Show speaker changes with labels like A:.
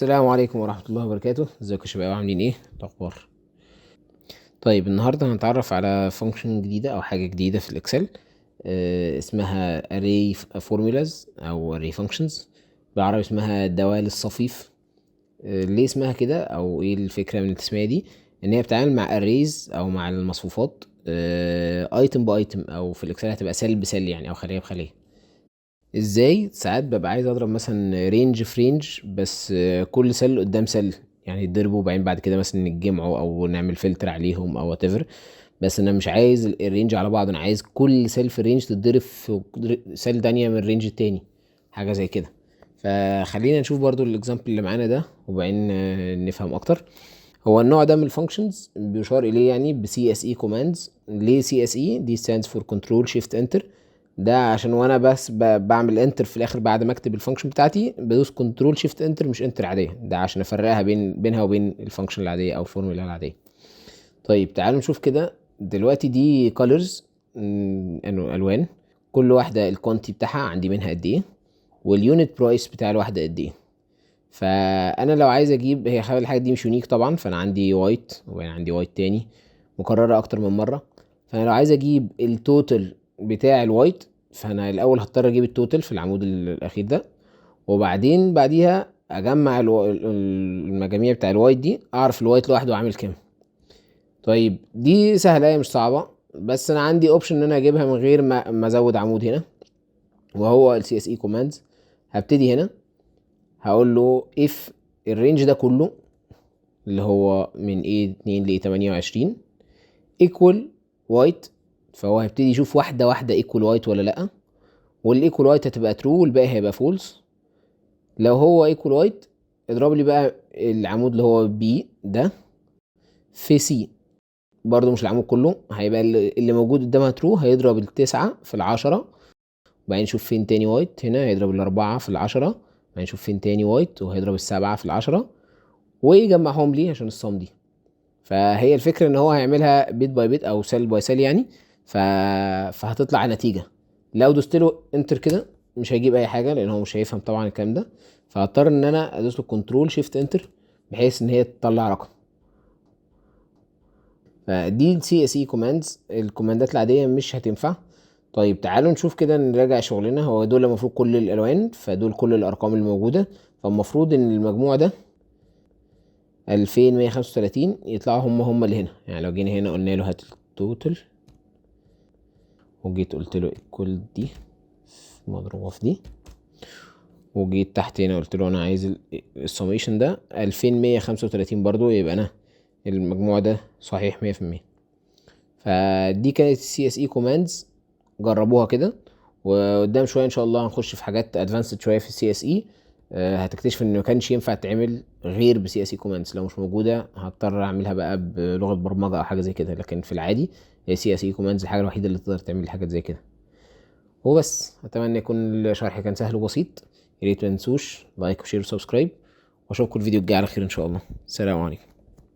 A: السلام عليكم ورحمة الله وبركاته. ازيكم يا شباب، عاملين ايه الاخبار؟ طيب النهارده هنتعرف على فانكشن جديدة او حاجة جديدة في الاكسل. اسمها array formulas او array functions، بالعربي اسمها دوال الصفيف. ليه اسمها كده او ايه الفكرة من التسمية دي؟ ان هي بتتعامل مع arrays او مع المصفوفات ايتم بايتم، او في الاكسل هتبقى سيل بسيل يعني، او خلية بخلية. ازاي؟ ساعات ببقى عايز اضرب مثلا رينج في رينج، بس كل سيل قدام سيل يعني يتضربوا، وبعدين بعد كده مثلا نتجمعوا او نعمل فلتر عليهم او وات ايفر. بس انا مش عايز الرينج على بعض، انا عايز كل سيل في الرينج تتضرب في سيل تانية من الرينج التاني، حاجه زي كده. فخلينا نشوف برضو الاكزامبل اللي معانا ده، وبعدين نفهم اكتر. هو النوع ده من الفانكشنز بيشار اليه يعني ب CSE commands. ليه CSE؟ دي stands for control shift enter. ده عشان وانا بس بعمل انتر في الاخر بعد ما اكتب الفانكشن بتاعتي، بدوس كنترول شيفت انتر مش انتر عاديه، ده عشان افرقها بينها وبين الفانكشن العاديه او الفورمولا العاديه. طيب تعالوا نشوف كده دلوقتي. دي colors، الوان، كل واحده الكوانتي بتاعها عندي منها قد ايه، واليونت برايس بتاع الواحده قد ايه. فانا لو عايز اجيب، هي خلي الحاجه دي مش يونيك طبعا، فانا عندي وايت وبعدين عندي وايت تاني مكرره اكتر من مره. فانا لو عايز اجيب التوتال بتاع الوايت، فانا الاول هضطر اجيب التوتال في العمود الاخير ده، وبعدين بعديها اجمع المجاميع بتاع الوايت دي، اعرف الوايت لوحده عامل كام. طيب دي سهله، هي مش صعبه، بس انا عندي اوبشن ان انا اجيبها من غير ما ازود عمود هنا، وهو ال CSE commands. هبتدي هنا هقول له if الرينج ده كله اللي هو من A2 ل A28 equal white، فهو هيبتدي يشوف واحدة واحدة equal white ولا لأ، والايكوال وايت هتبقى true والباقي هيبقى false. لو هو equal white اضرب لي بقى العمود اللي هو B ده في C، برضو مش العمود كله، هيبقى اللي موجود قدامها true، هيضرب التسعة في العشرة، وبعدين نشوف فين تاني وايت، هنا هيضرب الأربعة في العشرة، وبعدين نشوف فين تاني وايت وهيضرب السبعة في العشرة، ويجمعهم لي عشان الصم دي. فهي الفكرة ان هو هيعملها بيت باي بيت او سيل باي سيل يعني. ف... فهتطلع نتيجة. لو دوست له انتر كده مش هيجيب اي حاجة، لان هو مش هيفهم طبعا الكلام ده، فهضطر ان انا ادوس له كنترول شيفت انتر بحيث ان هي تطلع رقم. فدي ال CSE commands، الكوماندات العادية مش هتنفع. طيب تعالوا نشوف كده، نراجع شغلنا. هو دول المفروض كل الالوان، فدول كل الارقام الموجودة، فالمفروض ان المجموع ده 2135 يطلعوا هم اللي هنا. يعني لو جينا هنا قلنا له هات التوتال، وجيت قلت له كل دي مضروبة في دي، وجيت تحت هنا قلت له انا عايز السميشن ده 2135 برضو، يبقى انا المجموع ده صحيح 100%. فدي كانت CSE commands، جربوها كده. وقدام شويه ان شاء الله هنخش في حاجات ادفانسد شويه في CSE. هتكتشف ان ما كانش ينفع تعمل غير ب CSE commands، لو مش موجوده هضطر اعملها بقى بلغه برمجه او حاجه زي كده، لكن في العادي هي CSE commands الحاجه الوحيده اللي تقدر تعمل حاجات زي كده. وبس اتمنى يكون الشرح كان سهل وبسيط. يا ريت ما تنسوش لايك وشير وسبسكرايب، واشوفكم الفيديو الجاي على خير ان شاء الله. سلام عليكم.